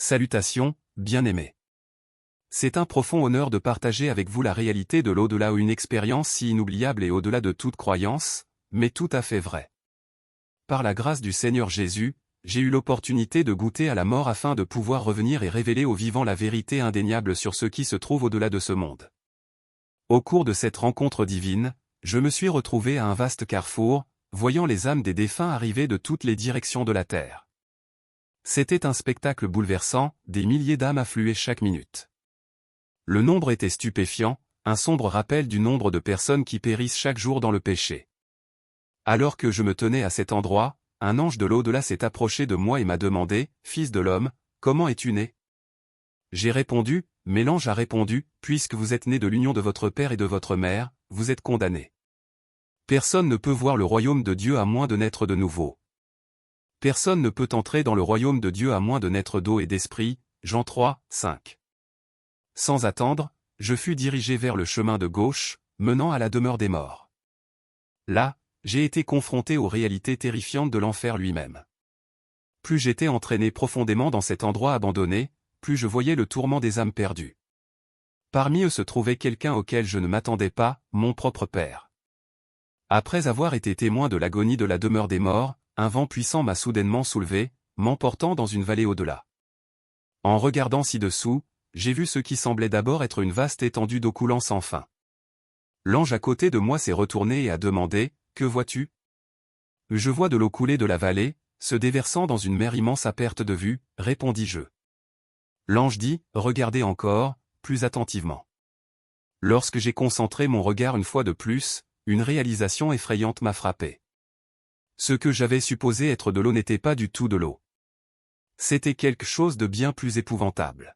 Salutations, bien-aimés. C'est un profond honneur de partager avec vous la réalité de l'au-delà, une expérience si inoubliable et au-delà de toute croyance, mais tout à fait vraie. Par la grâce du Seigneur Jésus, j'ai eu l'opportunité de goûter à la mort afin de pouvoir revenir et révéler aux vivants la vérité indéniable sur ce qui se trouve au-delà de ce monde. Au cours de cette rencontre divine, je me suis retrouvé à un vaste carrefour, voyant les âmes des défunts arriver de toutes les directions de la terre. C'était un spectacle bouleversant, des milliers d'âmes affluaient chaque minute. Le nombre était stupéfiant, un sombre rappel du nombre de personnes qui périssent chaque jour dans le péché. Alors que je me tenais à cet endroit, un ange de l'au-delà s'est approché de moi et m'a demandé, « Fils de l'homme, comment es-tu né ?» J'ai répondu, mais l'ange a répondu, « Puisque vous êtes né de l'union de votre père et de votre mère, vous êtes condamné. Personne ne peut voir le royaume de Dieu à moins de naître de nouveau. Personne ne peut entrer dans le royaume de Dieu à moins de naître d'eau et d'esprit. » Jean 3, 5. Sans attendre, je fus dirigé vers le chemin de gauche, menant à la demeure des morts. Là, j'ai été confronté aux réalités terrifiantes de l'enfer lui-même. Plus j'étais entraîné profondément dans cet endroit abandonné, plus je voyais le tourment des âmes perdues. Parmi eux se trouvait quelqu'un auquel je ne m'attendais pas, mon propre père. Après avoir été témoin de l'agonie de la demeure des morts, un vent puissant m'a soudainement soulevé, m'emportant dans une vallée au-delà. En regardant ci-dessous, j'ai vu ce qui semblait d'abord être une vaste étendue d'eau coulant sans fin. L'ange à côté de moi s'est retourné et a demandé, « Que vois-tu » ? Je vois de l'eau couler de la vallée, se déversant dans une mer immense à perte de vue, répondis-je. L'ange dit, « Regardez encore, plus attentivement. » Lorsque j'ai concentré mon regard une fois de plus, une réalisation effrayante m'a frappé. Ce que j'avais supposé être de l'eau n'était pas du tout de l'eau. C'était quelque chose de bien plus épouvantable.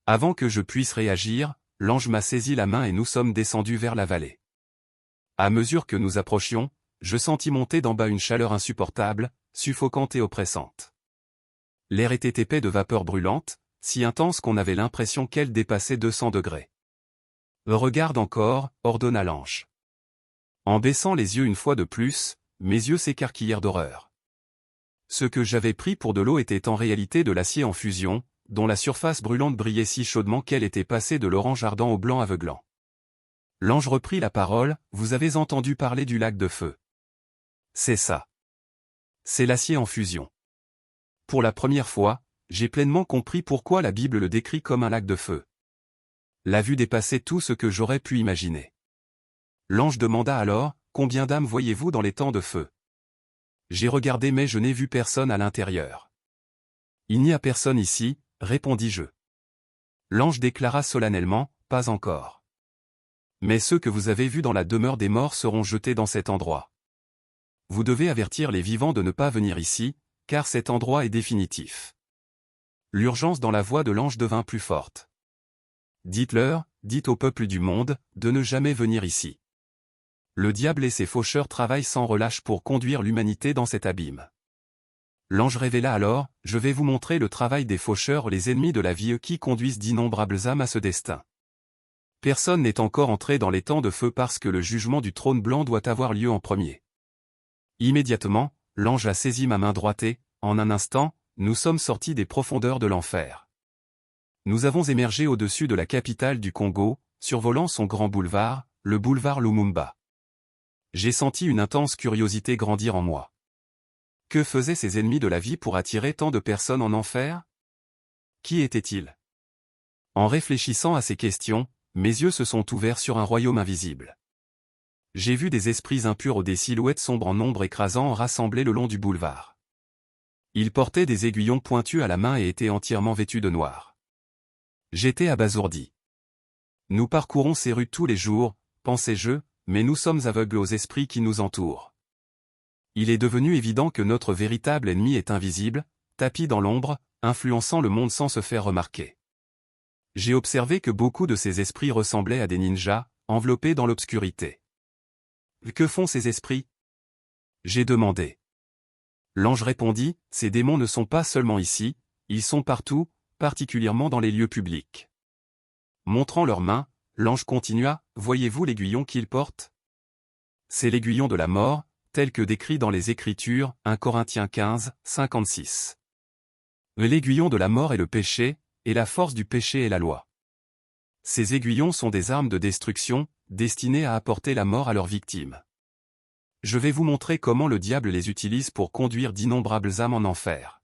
Avant que je puisse réagir, l'ange m'a saisi la main et nous sommes descendus vers la vallée. À mesure que nous approchions, je sentis monter d'en bas une chaleur insupportable, suffocante et oppressante. L'air était épais de vapeur brûlante, si intense qu'on avait l'impression qu'elle dépassait 200 degrés. « Regarde encore » ordonna l'ange. En baissant les yeux une fois de plus, mes yeux s'écarquillèrent d'horreur. Ce que j'avais pris pour de l'eau était en réalité de l'acier en fusion, dont la surface brûlante brillait si chaudement qu'elle était passée de l'orange ardent au blanc aveuglant. L'ange reprit la parole, « Vous avez entendu parler du lac de feu. C'est ça. C'est l'acier en fusion. Pour la première fois, j'ai pleinement compris pourquoi la Bible le décrit comme un lac de feu. La vue dépassait tout ce que j'aurais pu imaginer. » L'ange demanda alors, « Combien d'âmes voyez-vous dans les temps de feu ?» J'ai regardé mais je n'ai vu personne à l'intérieur. « Il n'y a personne ici, » répondis-je. L'ange déclara solennellement, « Pas encore. Mais ceux que vous avez vus dans la demeure des morts seront jetés dans cet endroit. Vous devez avertir les vivants de ne pas venir ici, car cet endroit est définitif. » L'urgence dans la voix de l'ange devint plus forte. « Dites-leur, dites au peuple du monde, de ne jamais venir ici. Le diable et ses faucheurs travaillent sans relâche pour conduire l'humanité dans cet abîme. » L'ange révéla alors, « Je vais vous montrer le travail des faucheurs, les ennemis de la vie qui conduisent d'innombrables âmes à ce destin. Personne n'est encore entré dans les temps de feu parce que le jugement du trône blanc doit avoir lieu en premier. » Immédiatement, l'ange a saisi ma main droite et, en un instant, nous sommes sortis des profondeurs de l'enfer. Nous avons émergé au-dessus de la capitale du Congo, survolant son grand boulevard, le boulevard Lumumba. J'ai senti une intense curiosité grandir en moi. Que faisaient ces ennemis de la vie pour attirer tant de personnes en enfer? Qui étaient-ils? En réfléchissant à ces questions, mes yeux se sont ouverts sur un royaume invisible. J'ai vu des esprits impurs ou des silhouettes sombres en nombre écrasant rassemblés le long du boulevard. Ils portaient des aiguillons pointus à la main et étaient entièrement vêtus de noir. J'étais abasourdi. Nous parcourons ces rues tous les jours, pensais-je, mais nous sommes aveugles aux esprits qui nous entourent. Il est devenu évident que notre véritable ennemi est invisible, tapi dans l'ombre, influençant le monde sans se faire remarquer. J'ai observé que beaucoup de ces esprits ressemblaient à des ninjas, enveloppés dans l'obscurité. Que font ces esprits? J'ai demandé. L'ange répondit, « Ces démons ne sont pas seulement ici, ils sont partout, particulièrement dans les lieux publics. » Montrant leurs mains, l'ange continua, « Voyez-vous l'aiguillon qu'ils portent? C'est l'aiguillon de la mort, tel que décrit dans les Écritures, 1 Corinthiens 15, 56. L'aiguillon de la mort est le péché, et la force du péché est la loi. Ces aiguillons sont des armes de destruction, destinées à apporter la mort à leurs victimes. Je vais vous montrer comment le diable les utilise pour conduire d'innombrables âmes en enfer.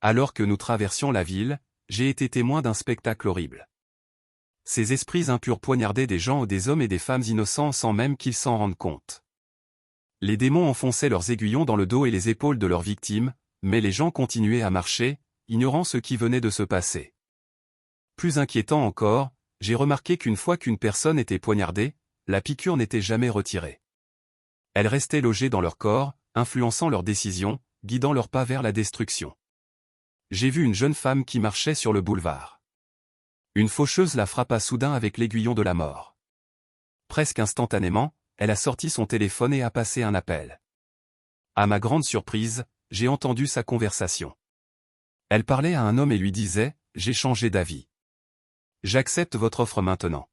Alors que nous traversions la ville, j'ai été témoin d'un spectacle horrible. Ces esprits impurs poignardaient des gens, des hommes et des femmes innocents sans même qu'ils s'en rendent compte. Les démons enfonçaient leurs aiguillons dans le dos et les épaules de leurs victimes, mais les gens continuaient à marcher, ignorant ce qui venait de se passer. Plus inquiétant encore, j'ai remarqué qu'une fois qu'une personne était poignardée, la piqûre n'était jamais retirée. Elle restait logée dans leur corps, influençant leurs décisions, guidant leurs pas vers la destruction. J'ai vu une jeune femme qui marchait sur le boulevard. Une faucheuse la frappa soudain avec l'aiguillon de la mort. Presque instantanément, elle a sorti son téléphone et a passé un appel. À ma grande surprise, j'ai entendu sa conversation. Elle parlait à un homme et lui disait « J'ai changé d'avis. J'accepte votre offre maintenant. »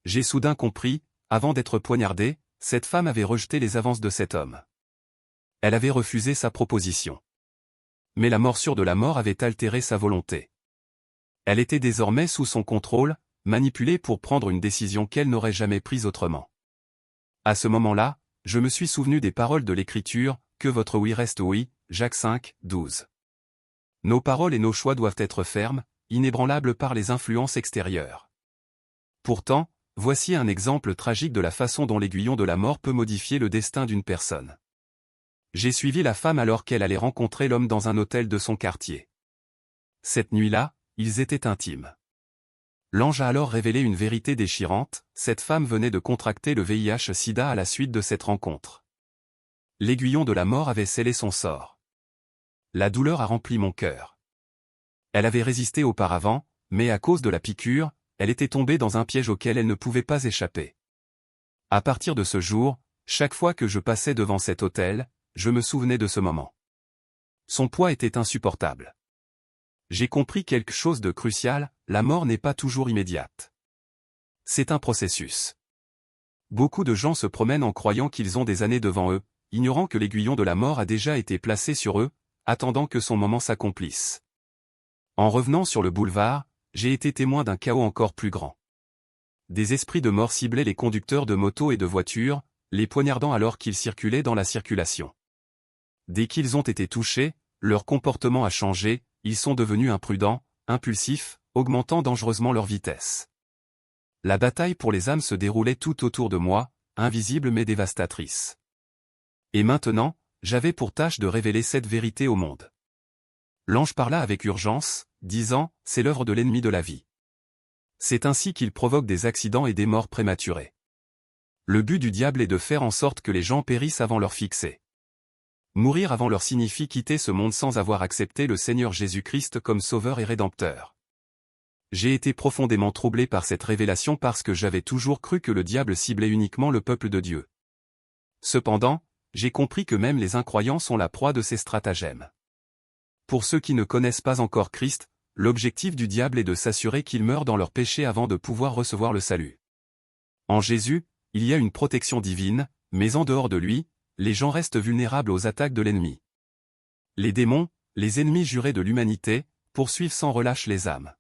J'ai soudain compris, avant d'être poignardée, cette femme avait rejeté les avances de cet homme. Elle avait refusé sa proposition. Mais la morsure de la mort avait altéré sa volonté. Elle était désormais sous son contrôle, manipulée pour prendre une décision qu'elle n'aurait jamais prise autrement. À ce moment-là, je me suis souvenu des paroles de l'Écriture, « Que votre oui reste oui », Jacques 5, 12. Nos paroles et nos choix doivent être fermes, inébranlables par les influences extérieures. Pourtant, voici un exemple tragique de la façon dont l'aiguillon de la mort peut modifier le destin d'une personne. J'ai suivi la femme alors qu'elle allait rencontrer l'homme dans un hôtel de son quartier. Cette nuit-là, ils étaient intimes. L'ange a alors révélé une vérité déchirante, cette femme venait de contracter le VIH/SIDA à la suite de cette rencontre. L'aiguillon de la mort avait scellé son sort. La douleur a rempli mon cœur. Elle avait résisté auparavant, mais à cause de la piqûre, elle était tombée dans un piège auquel elle ne pouvait pas échapper. À partir de ce jour, chaque fois que je passais devant cet hôtel, je me souvenais de ce moment. Son poids était insupportable. J'ai compris quelque chose de crucial, la mort n'est pas toujours immédiate. C'est un processus. Beaucoup de gens se promènent en croyant qu'ils ont des années devant eux, ignorant que l'aiguillon de la mort a déjà été placé sur eux, attendant que son moment s'accomplisse. En revenant sur le boulevard, j'ai été témoin d'un chaos encore plus grand. Des esprits de mort ciblaient les conducteurs de motos et de voitures, les poignardant alors qu'ils circulaient dans la circulation. Dès qu'ils ont été touchés, leur comportement a changé, ils sont devenus imprudents, impulsifs, augmentant dangereusement leur vitesse. La bataille pour les âmes se déroulait tout autour de moi, invisible mais dévastatrice. Et maintenant, j'avais pour tâche de révéler cette vérité au monde. L'ange parla avec urgence, disant, « C'est l'œuvre de l'ennemi de la vie. C'est ainsi qu'il provoque des accidents et des morts prématurées. Le but du diable est de faire en sorte que les gens périssent avant leur fixé. Mourir avant leur signifie quitter ce monde sans avoir accepté le Seigneur Jésus-Christ comme sauveur et rédempteur. » J'ai été profondément troublé par cette révélation parce que j'avais toujours cru que le diable ciblait uniquement le peuple de Dieu. Cependant, j'ai compris que même les incroyants sont la proie de ces stratagèmes. Pour ceux qui ne connaissent pas encore Christ, l'objectif du diable est de s'assurer qu'ils meurent dans leur péché avant de pouvoir recevoir le salut. En Jésus, il y a une protection divine, mais en dehors de lui, les gens restent vulnérables aux attaques de l'ennemi. Les démons, les ennemis jurés de l'humanité, poursuivent sans relâche les âmes.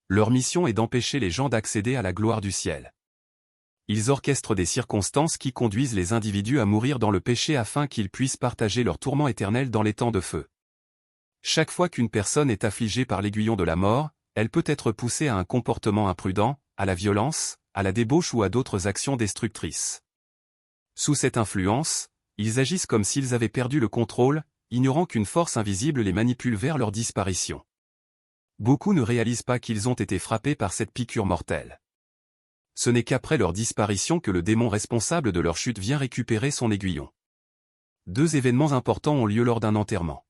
Leur mission est d'empêcher les gens d'accéder à la gloire du ciel. Ils orchestrent des circonstances qui conduisent les individus à mourir dans le péché afin qu'ils puissent partager leur tourment éternel dans les temps de feu. Chaque fois qu'une personne est affligée par l'aiguillon de la mort, elle peut être poussée à un comportement imprudent, à la violence, à la débauche ou à d'autres actions destructrices. Sous cette influence, ils agissent comme s'ils avaient perdu le contrôle, ignorant qu'une force invisible les manipule vers leur disparition. Beaucoup ne réalisent pas qu'ils ont été frappés par cette piqûre mortelle. Ce n'est qu'après leur disparition que le démon responsable de leur chute vient récupérer son aiguillon. Deux événements importants ont lieu lors d'un enterrement.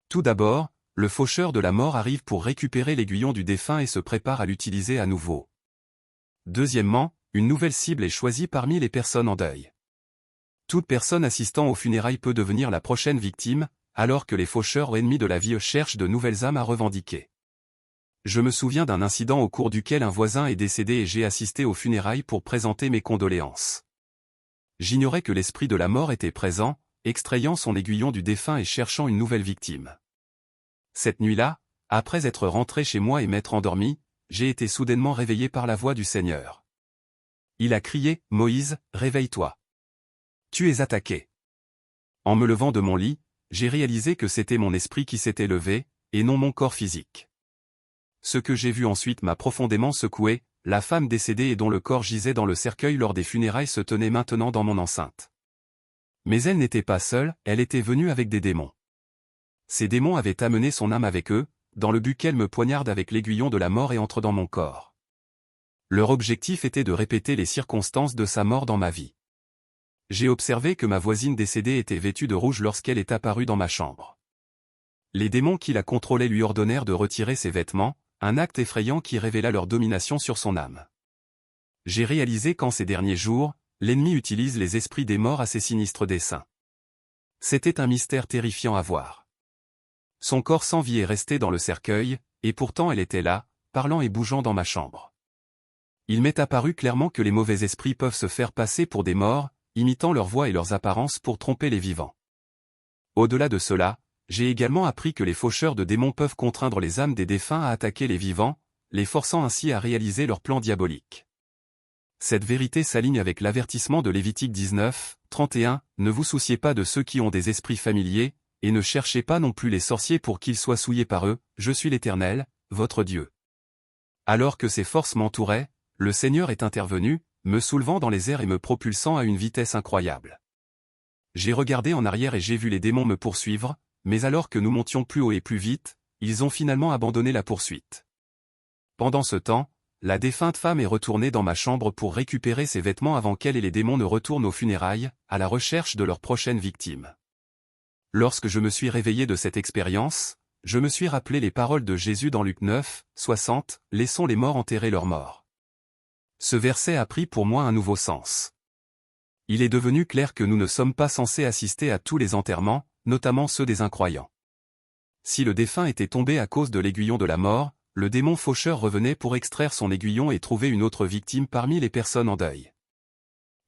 Tout d'abord, le faucheur de la mort arrive pour récupérer l'aiguillon du défunt et se prépare à l'utiliser à nouveau. Deuxièmement, une nouvelle cible est choisie parmi les personnes en deuil. Toute personne assistant aux funérailles peut devenir la prochaine victime, alors que les faucheurs ennemis de la vie cherchent de nouvelles âmes à revendiquer. Je me souviens d'un incident au cours duquel un voisin est décédé et j'ai assisté aux funérailles pour présenter mes condoléances. J'ignorais que l'esprit de la mort était présent, extrayant son aiguillon du défunt et cherchant une nouvelle victime. Cette nuit-là, après être rentré chez moi et m'être endormi, j'ai été soudainement réveillé par la voix du Seigneur. Il a crié, « Moïse, réveille-toi. Tu es attaqué. » En me levant de mon lit, j'ai réalisé que c'était mon esprit qui s'était levé, et non mon corps physique. Ce que j'ai vu ensuite m'a profondément secoué, la femme décédée et dont le corps gisait dans le cercueil lors des funérailles se tenait maintenant dans mon enceinte. Mais elle n'était pas seule, elle était venue avec des démons. Ces démons avaient amené son âme avec eux, dans le but qu'elle me poignarde avec l'aiguillon de la mort et entre dans mon corps. Leur objectif était de répéter les circonstances de sa mort dans ma vie. J'ai observé que ma voisine décédée était vêtue de rouge lorsqu'elle est apparue dans ma chambre. Les démons qui la contrôlaient lui ordonnèrent de retirer ses vêtements, un acte effrayant qui révéla leur domination sur son âme. J'ai réalisé qu'en ces derniers jours, l'ennemi utilise les esprits des morts à ses sinistres desseins. C'était un mystère terrifiant à voir. Son corps sans vie est resté dans le cercueil, et pourtant elle était là, parlant et bougeant dans ma chambre. Il m'est apparu clairement que les mauvais esprits peuvent se faire passer pour des morts, imitant leur voix et leurs apparences pour tromper les vivants. Au-delà de cela, j'ai également appris que les faucheurs de démons peuvent contraindre les âmes des défunts à attaquer les vivants, les forçant ainsi à réaliser leurs plans diaboliques. Cette vérité s'aligne avec l'avertissement de Lévitique 19, 31, « Ne vous souciez pas de ceux qui ont des esprits familiers, et ne cherchez pas non plus les sorciers pour qu'ils soient souillés par eux, je suis l'Éternel, votre Dieu. » Alors que ces forces m'entouraient, le Seigneur est intervenu, me soulevant dans les airs et me propulsant à une vitesse incroyable. J'ai regardé en arrière et j'ai vu les démons me poursuivre, mais alors que nous montions plus haut et plus vite, ils ont finalement abandonné la poursuite. Pendant ce temps, la défunte femme est retournée dans ma chambre pour récupérer ses vêtements avant qu'elle et les démons ne retournent aux funérailles, à la recherche de leur prochaine victime. Lorsque je me suis réveillé de cette expérience, je me suis rappelé les paroles de Jésus dans Luc 9, 60, « Laissons les morts enterrer leurs morts. » Ce verset a pris pour moi un nouveau sens. Il est devenu clair que nous ne sommes pas censés assister à tous les enterrements, notamment ceux des incroyants. Si le défunt était tombé à cause de l'aiguillon de la mort, le démon faucheur revenait pour extraire son aiguillon et trouver une autre victime parmi les personnes en deuil.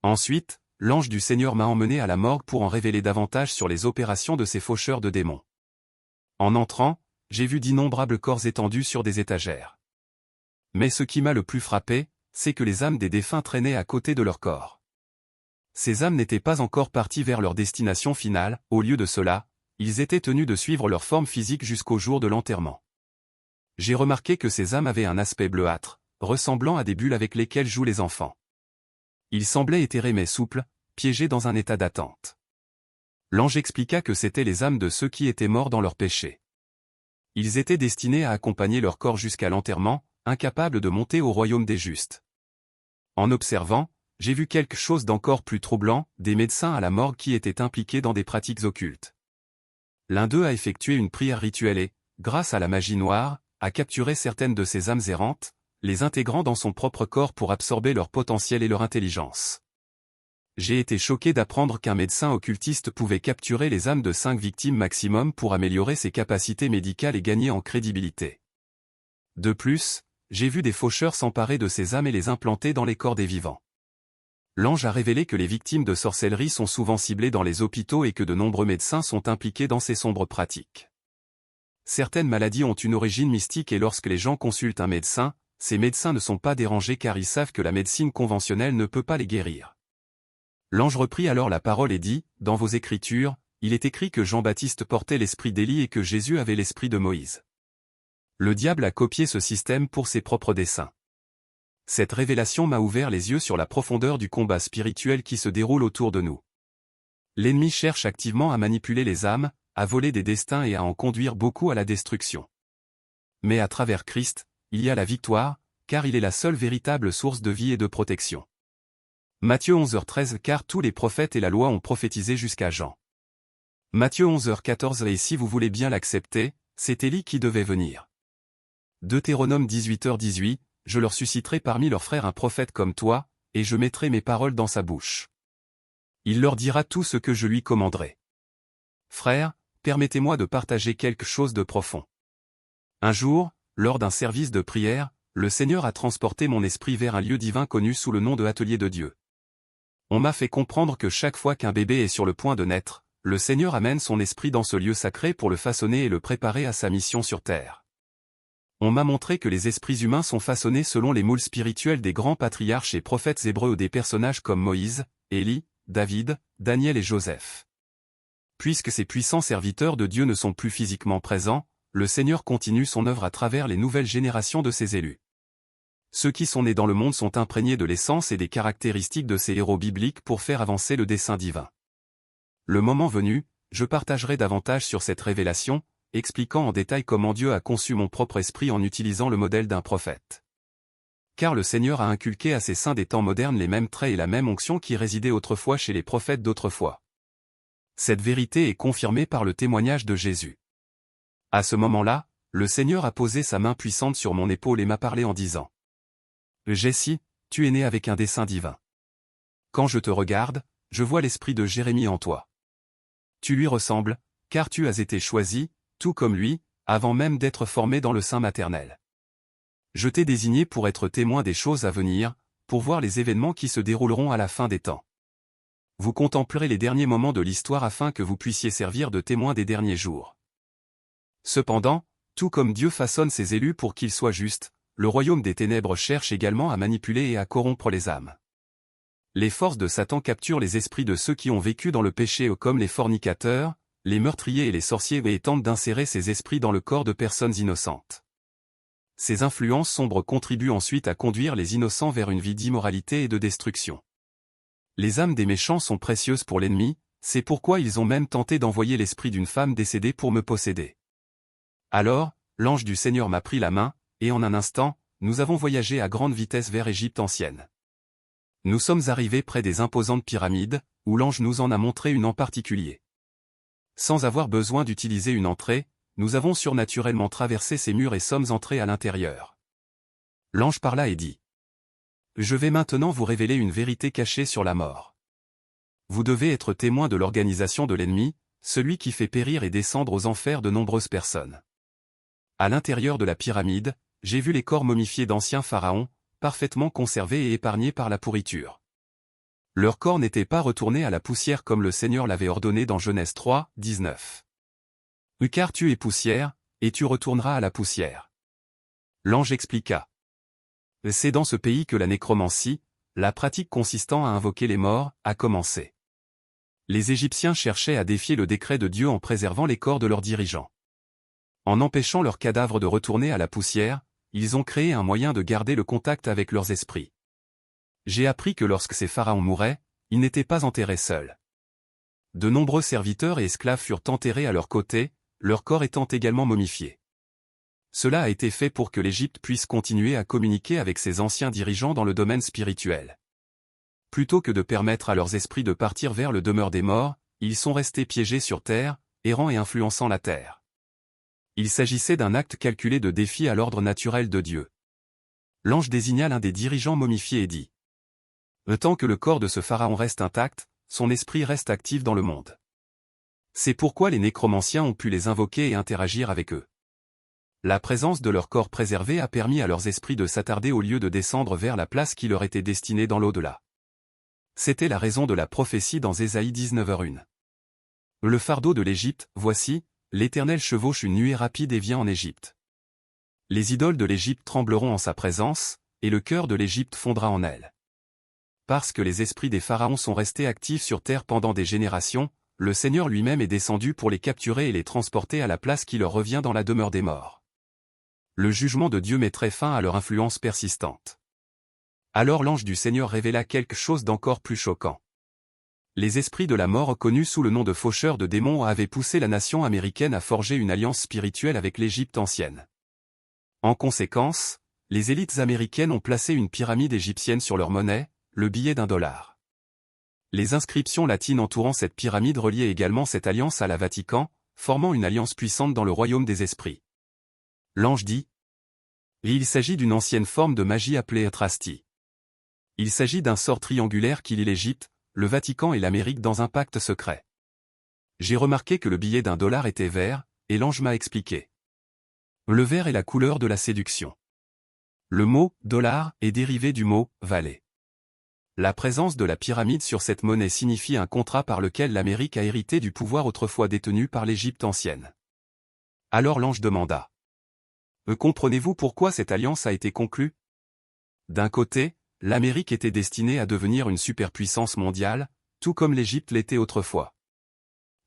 Ensuite, l'ange du Seigneur m'a emmené à la morgue pour en révéler davantage sur les opérations de ces faucheurs de démons. En entrant, j'ai vu d'innombrables corps étendus sur des étagères. Mais ce qui m'a le plus frappé, c'est que les âmes des défunts traînaient à côté de leur corps. Ces âmes n'étaient pas encore parties vers leur destination finale, au lieu de cela, ils étaient tenus de suivre leur forme physique jusqu'au jour de l'enterrement. J'ai remarqué que ces âmes avaient un aspect bleuâtre, ressemblant à des bulles avec lesquelles jouent les enfants. Ils semblaient éthérés mais souples, piégés dans un état d'attente. L'ange expliqua que c'étaient les âmes de ceux qui étaient morts dans leurs péchés. Ils étaient destinés à accompagner leur corps jusqu'à l'enterrement, incapables de monter au royaume des justes. En observant, j'ai vu quelque chose d'encore plus troublant, des médecins à la morgue qui étaient impliqués dans des pratiques occultes. L'un d'eux a effectué une prière rituelle et, grâce à la magie noire, a capturé certaines de ces âmes errantes, les intégrant dans son propre corps pour absorber leur potentiel et leur intelligence. J'ai été choqué d'apprendre qu'un médecin occultiste pouvait capturer les âmes de 5 victimes maximum pour améliorer ses capacités médicales et gagner en crédibilité. De plus, j'ai vu des faucheurs s'emparer de ces âmes et les implanter dans les corps des vivants. L'ange a révélé que les victimes de sorcellerie sont souvent ciblées dans les hôpitaux et que de nombreux médecins sont impliqués dans ces sombres pratiques. Certaines maladies ont une origine mystique et lorsque les gens consultent un médecin, ces médecins ne sont pas dérangés car ils savent que la médecine conventionnelle ne peut pas les guérir. L'ange reprit alors la parole et dit, « Dans vos Écritures, il est écrit que Jean-Baptiste portait l'esprit d'Élie et que Jésus avait l'esprit de Moïse. » Le diable a copié ce système pour ses propres desseins. Cette révélation m'a ouvert les yeux sur la profondeur du combat spirituel qui se déroule autour de nous. L'ennemi cherche activement à manipuler les âmes, à voler des destins et à en conduire beaucoup à la destruction. Mais à travers Christ, il y a la victoire, car il est la seule véritable source de vie et de protection. Matthieu 11h13 car tous les prophètes et la loi ont prophétisé jusqu'à Jean. Matthieu 11h14 et si vous voulez bien l'accepter, c'est Élie qui devait venir. Deutéronome 18h18, je leur susciterai parmi leurs frères un prophète comme toi, et je mettrai mes paroles dans sa bouche. Il leur dira tout ce que je lui commanderai. Frères, permettez-moi de partager quelque chose de profond. Un jour, lors d'un service de prière, le Seigneur a transporté mon esprit vers un lieu divin connu sous le nom de Atelier de Dieu. On m'a fait comprendre que chaque fois qu'un bébé est sur le point de naître, le Seigneur amène son esprit dans ce lieu sacré pour le façonner et le préparer à sa mission sur terre. On m'a montré que les esprits humains sont façonnés selon les moules spirituels des grands patriarches et prophètes hébreux ou des personnages comme Moïse, Élie, David, Daniel et Joseph. Puisque ces puissants serviteurs de Dieu ne sont plus physiquement présents, le Seigneur continue son œuvre à travers les nouvelles générations de ses élus. Ceux qui sont nés dans le monde sont imprégnés de l'essence et des caractéristiques de ces héros bibliques pour faire avancer le dessein divin. Le moment venu, je partagerai davantage sur cette révélation, expliquant en détail comment Dieu a conçu mon propre esprit en utilisant le modèle d'un prophète. Car le Seigneur a inculqué à ses saints des temps modernes les mêmes traits et la même onction qui résidait autrefois chez les prophètes d'autrefois. Cette vérité est confirmée par le témoignage de Jésus. À ce moment-là, le Seigneur a posé sa main puissante sur mon épaule et m'a parlé en disant : Jessie, tu es né avec un dessein divin. Quand je te regarde, je vois l'esprit de Jérémie en toi. Tu lui ressembles, car tu as été choisi, tout comme lui, avant même d'être formé dans le sein maternel. Je t'ai désigné pour être témoin des choses à venir, pour voir les événements qui se dérouleront à la fin des temps. Vous contemplerez les derniers moments de l'histoire afin que vous puissiez servir de témoin des derniers jours. Cependant, tout comme Dieu façonne ses élus pour qu'ils soient justes, le royaume des ténèbres cherche également à manipuler et à corrompre les âmes. Les forces de Satan capturent les esprits de ceux qui ont vécu dans le péché comme les fornicateurs, les meurtriers et les sorciers et tentent d'insérer ces esprits dans le corps de personnes innocentes. Ces influences sombres contribuent ensuite à conduire les innocents vers une vie d'immoralité et de destruction. Les âmes des méchants sont précieuses pour l'ennemi, c'est pourquoi ils ont même tenté d'envoyer l'esprit d'une femme décédée pour me posséder. Alors, l'ange du Seigneur m'a pris la main, et en un instant, nous avons voyagé à grande vitesse vers Égypte ancienne. Nous sommes arrivés près des imposantes pyramides, où l'ange nous en a montré une en particulier. Sans avoir besoin d'utiliser une entrée, nous avons surnaturellement traversé ces murs et sommes entrés à l'intérieur. L'ange parla et dit : Je vais maintenant vous révéler une vérité cachée sur la mort. Vous devez être témoin de l'organisation de l'ennemi, celui qui fait périr et descendre aux enfers de nombreuses personnes. À l'intérieur de la pyramide, j'ai vu les corps momifiés d'anciens pharaons, parfaitement conservés et épargnés par la pourriture. Leurs corps n'étaient pas retournés à la poussière comme le Seigneur l'avait ordonné dans Genèse 3, 19. Car tu es poussière, et tu retourneras à la poussière. L'ange expliqua. C'est dans ce pays que la nécromancie, la pratique consistant à invoquer les morts, a commencé. Les Égyptiens cherchaient à défier le décret de Dieu en préservant les corps de leurs dirigeants. En empêchant leurs cadavres de retourner à la poussière, ils ont créé un moyen de garder le contact avec leurs esprits. J'ai appris que lorsque ces pharaons mouraient, ils n'étaient pas enterrés seuls. De nombreux serviteurs et esclaves furent enterrés à leur côté, leur corps étant également momifiés. Cela a été fait pour que l'Égypte puisse continuer à communiquer avec ses anciens dirigeants dans le domaine spirituel. Plutôt que de permettre à leurs esprits de partir vers le demeure des morts, ils sont restés piégés sur terre, errant et influençant la terre. Il s'agissait d'un acte calculé de défi à l'ordre naturel de Dieu. L'ange désigna l'un des dirigeants momifiés et dit : Tant que le corps de ce pharaon reste intact, son esprit reste actif dans le monde. C'est pourquoi les nécromanciens ont pu les invoquer et interagir avec eux. La présence de leur corps préservé a permis à leurs esprits de s'attarder au lieu de descendre vers la place qui leur était destinée dans l'au-delà. C'était la raison de la prophétie dans Ésaïe 19h1. Le fardeau de l'Égypte, voici, l'Éternel chevauche une nuée rapide et vient en Égypte. Les idoles de l'Égypte trembleront en sa présence, et le cœur de l'Égypte fondra en elle. Parce que les esprits des pharaons sont restés actifs sur terre pendant des générations, le Seigneur lui-même est descendu pour les capturer et les transporter à la place qui leur revient dans la demeure des morts. Le jugement de Dieu mettrait fin à leur influence persistante. Alors l'ange du Seigneur révéla quelque chose d'encore plus choquant. Les esprits de la mort connus sous le nom de faucheurs de démons avaient poussé la nation américaine à forger une alliance spirituelle avec l'Égypte ancienne. En conséquence, les élites américaines ont placé une pyramide égyptienne sur leur monnaie, le billet d'$1. Les inscriptions latines entourant cette pyramide reliaient également cette alliance à la Vatican, formant une alliance puissante dans le royaume des esprits. L'ange dit : Il s'agit d'une ancienne forme de magie appelée Atrasti. Il s'agit d'un sort triangulaire qui lie l'Égypte, le Vatican et l'Amérique dans un pacte secret. J'ai remarqué que le billet d'$1 était vert, et l'ange m'a expliqué. Le vert est la couleur de la séduction. Le mot « dollar » est dérivé du mot « valet ». La présence de la pyramide sur cette monnaie signifie un contrat par lequel l'Amérique a hérité du pouvoir autrefois détenu par l'Égypte ancienne. Alors l'ange demanda. Comprenez-vous pourquoi cette alliance a été conclue? D'un côté, l'Amérique était destinée à devenir une superpuissance mondiale, tout comme l'Égypte l'était autrefois.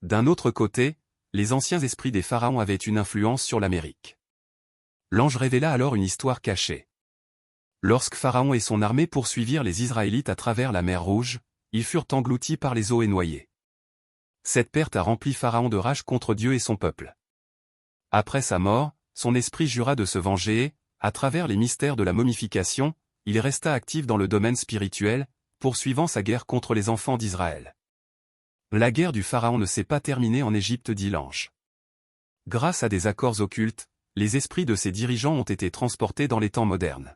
D'un autre côté, les anciens esprits des pharaons avaient une influence sur l'Amérique. L'ange révéla alors une histoire cachée. Lorsque Pharaon et son armée poursuivirent les Israélites à travers la mer Rouge, ils furent engloutis par les eaux et noyés. Cette perte a rempli Pharaon de rage contre Dieu et son peuple. Après sa mort, son esprit jura de se venger et, à travers les mystères de la momification, il resta actif dans le domaine spirituel, poursuivant sa guerre contre les enfants d'Israël. La guerre du Pharaon ne s'est pas terminée en Égypte, dit l'ange. Grâce à des accords occultes, les esprits de ses dirigeants ont été transportés dans les temps modernes.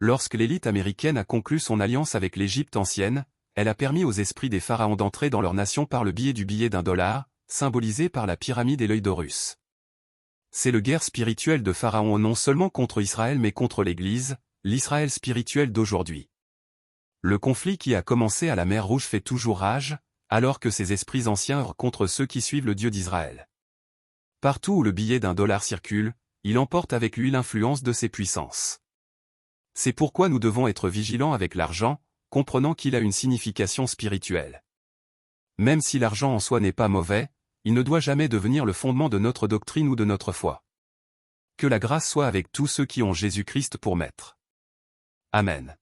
Lorsque l'élite américaine a conclu son alliance avec l'Égypte ancienne, elle a permis aux esprits des pharaons d'entrer dans leur nation par le biais du billet d'$1, symbolisé par la pyramide et l'œil d'Horus. C'est le guerre spirituelle de Pharaon non seulement contre Israël mais contre l'Église, l'Israël spirituel d'aujourd'hui. Le conflit qui a commencé à la mer Rouge fait toujours rage, alors que ces esprits anciens œuvrent contre ceux qui suivent le Dieu d'Israël. Partout où le billet d'$1 circule, il emporte avec lui l'influence de ces puissances. C'est pourquoi nous devons être vigilants avec l'argent, comprenant qu'il a une signification spirituelle. Même si l'argent en soi n'est pas mauvais, il ne doit jamais devenir le fondement de notre doctrine ou de notre foi. Que la grâce soit avec tous ceux qui ont Jésus-Christ pour maître. Amen.